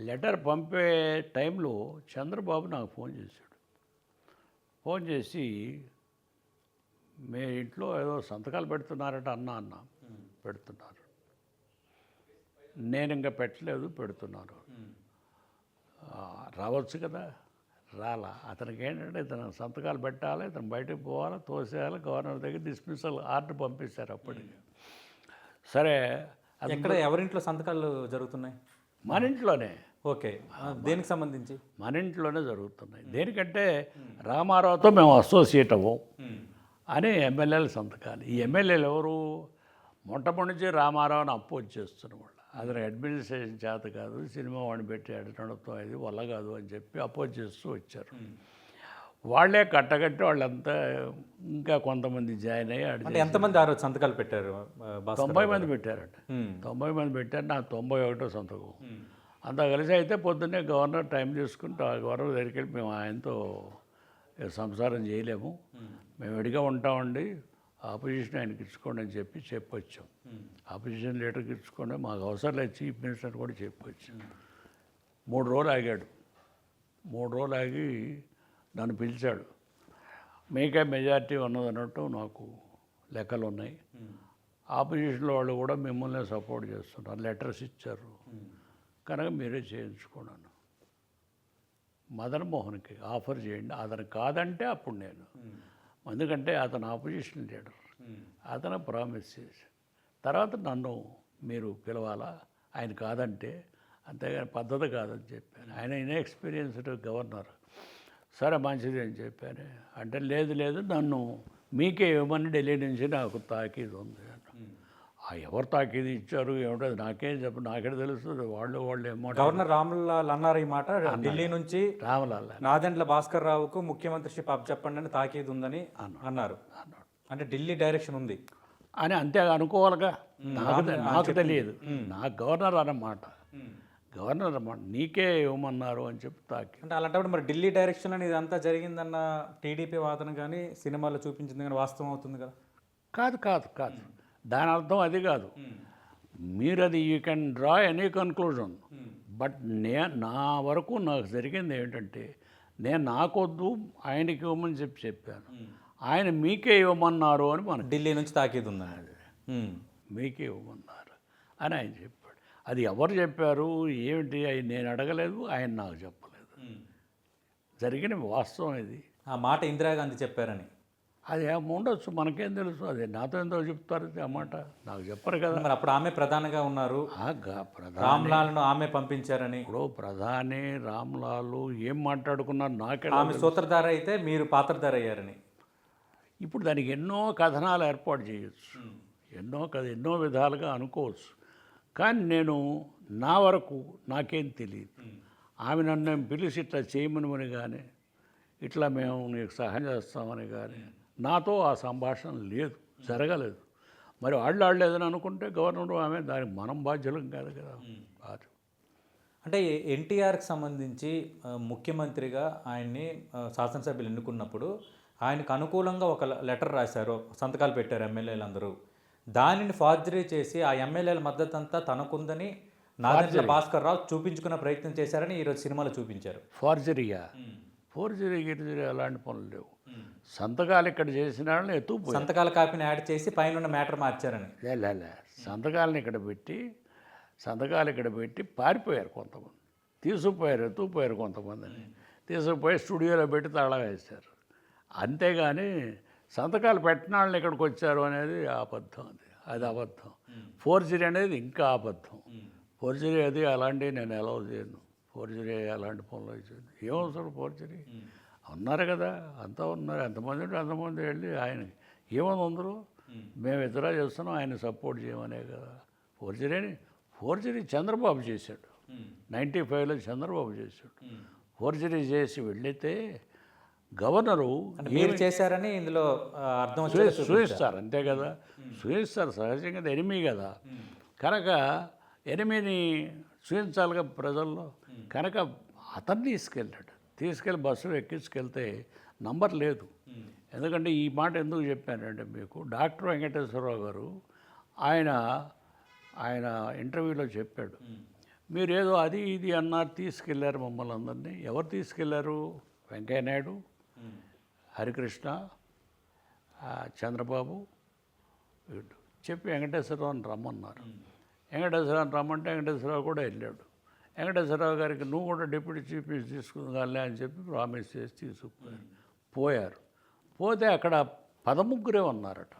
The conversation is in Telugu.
లెటర్ పంపే టైంలో చంద్రబాబు నాకు ఫోన్ చేశాడు. ఫోన్ చేసి మీ ఇంట్లో ఏదో సంతకాలు పెడుతున్నారట అన్న పెడుతున్నారు. నేను ఇంకా పెట్టలేదు, పెడుతున్నాను. రావచ్చు కదా, రాలా. అతనికి ఏంటంటే ఇతను సంతకాలు పెట్టాలి, ఇతను బయటకు పోవాలి, తోసేయాలి. గవర్నర్ దగ్గర డిస్మిసల్ ఆర్డర్ పంపిస్తారు అప్పటికి. సరే, ఎక్కడ ఎవరింట్లో సంతకాలు జరుగుతున్నాయి? మన ఇంట్లోనే. ఓకే, దేనికి సంబంధించి? మన ఇంట్లోనే జరుగుతున్నాయి. దేనికంటే రామారావుతో మేము అసోసియేట్ అవ్వం అని ఎమ్మెల్యేల సంతకాలు. ఈ ఎమ్మెల్యేలు ఎవరు? మొట్టమొదటి నుంచి రామారావుని అపోజ్ చేస్తున్న వాళ్ళు. అతను అడ్మినిస్ట్రేషన్ చేత కాదు, సినిమా వాడిని పెట్టి నడుపుతాం, ఇది వల్ల కాదు అని చెప్పి అపోజ్ చేస్తూ వచ్చారు. వాళ్ళే కట్టగట్టి వాళ్ళంతా ఇంకా కొంతమంది జాయిన్ అయ్యి ఎంతమంది ఆ రోజు సంతకాలు పెట్టారు? 90 మంది పెట్టారట. 90 మంది పెట్టారు. నాకు 91వ సంతకం. అంతా కలిసి అయితే పొద్దున్నే గవర్నర్ టైం తీసుకుంటే ఆ గవర్నర్ దగ్గరికి వెళ్ళి మేము ఆయనతో సంసారం చేయలేము, మేము విడిగా ఉంటామండి, ఆపోజిషన్ ఆయనకి ఇచ్చుకోండి అని చెప్పొచ్చాం. ఆపోజిషన్ లీడర్కి ఇచ్చుకోండి, మాకు అవసరం లేదు, చీఫ్ మినిస్టర్ కూడా చెప్పొచ్చాం. 3 రోజులు ఆగాడు. 3 రోజులు ఆగి నన్ను పిలిచాడు. మీకే మెజారిటీ ఉన్నదన్నట్టు నాకు లెక్కలు ఉన్నాయి, ఆపోజిషన్లో వాళ్ళు కూడా మిమ్మల్ని సపోర్ట్ చేస్తున్నారు, లెటర్స్ ఇచ్చారు కనుక మీరే చేయించుకున్నాను. మదన్ మోహన్కి ఆఫర్ చేయండి, అతను కాదంటే అప్పుడు నేను, ఎందుకంటే అతను ఆపోజిషన్ లీడర్, అతను ప్రామిస్ చేసి తర్వాత నన్ను మీరు పిలవాలా, ఆయన కాదంటే, అంతేగాని పద్ధతి కాదని చెప్పాను. ఆయన ఇన్ఎక్స్పీరియన్స్డ్ గవర్నర్. సరే మంచిది అని చెప్పాను. అంటే లేదు నన్ను మీకే ఇవ్వమని ఢిల్లీ నుంచి నాకు తాకీదు ఉంది. ఎవరు తాకీదు ఇచ్చారు ఏమిటో నాకేం చెప్పు, నాకే తెలుస్తుంది. వాళ్ళు ఏమో. గవర్నర్ రామ్లాల్ అన్నారు ఈ మాట, ఢిల్లీ నుంచి రామ్లాల్ నాదెండ్ల భాస్కర్ రావుకు ముఖ్యమంత్రిషిప్ అప్పచెప్పండి అని తాకీదు ఉందని అన్నారు. అంటే ఢిల్లీ డైరెక్షన్ ఉంది అని అంతే అనుకోవాలిగా. నాకు తెలియదు, నాకు గవర్నర్ అన్నమాట. గవర్నర్ అన్నమాట నీకే ఇవ్వమన్నారు అని చెప్పి తాకి. అంటే అలాంటప్పుడు మరి ఢిల్లీ డైరెక్షన్ అని ఇదంతా జరిగిందన్న టీడీపీ వాదన కానీ సినిమాలో చూపించింది కానీ వాస్తవం అవుతుంది కదా? కాదు దాని అర్థం అది కాదు. మీరు అది you can draw any conclusion, but నా వరకు నాకు జరిగింది ఏంటంటే, నేను నాకొద్దు ఆయనకి ఇవ్వమని చెప్పాను. ఆయన మీకే ఇవ్వమన్నారు అని మనకు ఢిల్లీ నుంచి తాకీదు ఉందని, మీకే ఇవ్వమన్నారు అని ఆయన చెప్పాడు. అది ఎవరు చెప్పారు ఏమిటి అది నేను అడగలేదు, ఆయన నాకు చెప్పలేదు. జరిగిన వాస్తవం ఇది. ఆ మాట ఇందిరాగాంధీ చెప్పారని అది ఉండొచ్చు, మనకేం తెలుసు. అది నాతో ఎంతో చెప్తారు ఆ మాట, నాకు చెప్పరు కదా. మరి అప్పుడు ఆమె ప్రధానిగా ఉన్నారు, రామ్లాల్ను ఆమె పంపించారని. ఇప్పుడు ప్రధాని రామ్లాల్ ఏం మాట్లాడుకున్నారు నాకే. ఆమె సూత్రధార అయితే మీరు పాత్రధార అయ్యారని. ఇప్పుడు దానికి ఎన్నో కథనాలు ఏర్పాటు చేయొచ్చు, ఎన్నో విధాలుగా అనుకోవచ్చు. కానీ నేను నా వరకు నాకేం తెలియదు. ఆమె నన్ను పిలిచి ఇట్లా చేయమని కానీ, ఇట్లా మేము నీకు సహాయం చేస్తామని కానీ నాతో ఆ సంభాషణ లేదు, జరగలేదు. మరి వాళ్ళు లేదని అనుకుంటే గవర్నర్ ఆమె దానికి మనం బాధ్యులం కాదు కదా. అంటే ఎన్టీఆర్కి సంబంధించి ముఖ్యమంత్రిగా ఆయన్ని శాసనసభ్యులు ఎన్నుకున్నప్పుడు ఆయనకు అనుకూలంగా ఒక లెటర్ రాశారు, సంతకాలు పెట్టారు ఎమ్మెల్యేలందరూ. దానిని ఫార్జరీ చేసి ఆ ఎమ్మెల్యేల మద్దతు అంతా తనకుందని నాదెండ్ల భాస్కర్ రావు చూపించుకున్న ప్రయత్నం చేశారని ఈరోజు సినిమాలో చూపించారు. ఫోర్జరీ గిరిజరీ అలాంటి పనులు లేవు. సంతకాలు ఇక్కడ చేసిన వాళ్ళని సంతకాల కాపీని యాడ్ చేసి పైన మ్యాటర్ మార్చారని. సంతకాలను ఇక్కడ పెట్టి పారిపోయారు కొంతమంది, ఎత్తుకుపోయారు కొంతమందిని తీసుకుపోయి స్టూడియోలో పెట్టి తాళం వేశారు. అంతేగాని సంతకాలు పెట్టిన వాళ్ళని ఇక్కడికి వచ్చారు అనేది అబద్ధం. అది అబద్ధం. ఫోర్జరీ అనేది ఇంకా అబద్ధం. ఫోర్జరీ అది అలాంటివి నేను అలౌ చేయను. ఫోర్జరీ అలాంటి పనులు వచ్చేది ఏమవసరం? ఫోర్జరీ ఉన్నారు కదా, అంతా ఉన్నారు. ఎంతమంది ఉంటే అంతమంది వెళ్ళి ఆయన ఏమని అందరూ మేము ఇతర చేస్తున్నాం, ఆయన సపోర్ట్ చేయమనే కదా. ఫోర్జరీ చంద్రబాబు చేశాడు. 95లో చంద్రబాబు చేశాడు. ఫోర్జరీ చేసి వెళ్ళితే గవర్నరు మీరు చేశారని ఇందులో అర్థం చూపిస్తారు, అంతే కదా. చూపిస్తారు, సహజంగా ఎనిమి కదా. కనుక ఎనిమిని చూపించాలిగా ప్రజల్లో. కనుక అతన్ని తీసుకెళ్ళి బస్సులో ఎక్కించుకెళ్తే నంబర్ లేదు. ఎందుకంటే ఈ మాట ఎందుకు చెప్పానంటే మీకు, డాక్టర్ వెంకటేశ్వరరావు గారు ఆయన ఇంటర్వ్యూలో చెప్పాడు, మీరేదో అది ఇది అన్నారు, తీసుకెళ్లారు మమ్మల్ని అందరినీ. ఎవరు తీసుకెళ్లారు? వెంకయ్యనాయుడు, హరికృష్ణ, చంద్రబాబు, వీళ్ళు చెప్పి వెంకటేశ్వరరావుని రమ్మన్నారు. వెంకటేశ్వరరావుని రమ్మంటే వెంకటేశ్వరరావు కూడా వెళ్ళాడు. వెంకటేశ్వరరావు గారికి నువ్వు కూడా డిప్యూటీ చీఫ్ మినిస్టర్ తీసుకుందాలే అని చెప్పి ప్రామిస్ చేసి తీసుకుపోయారు. పోతే అక్కడ 13 ఉన్నారట.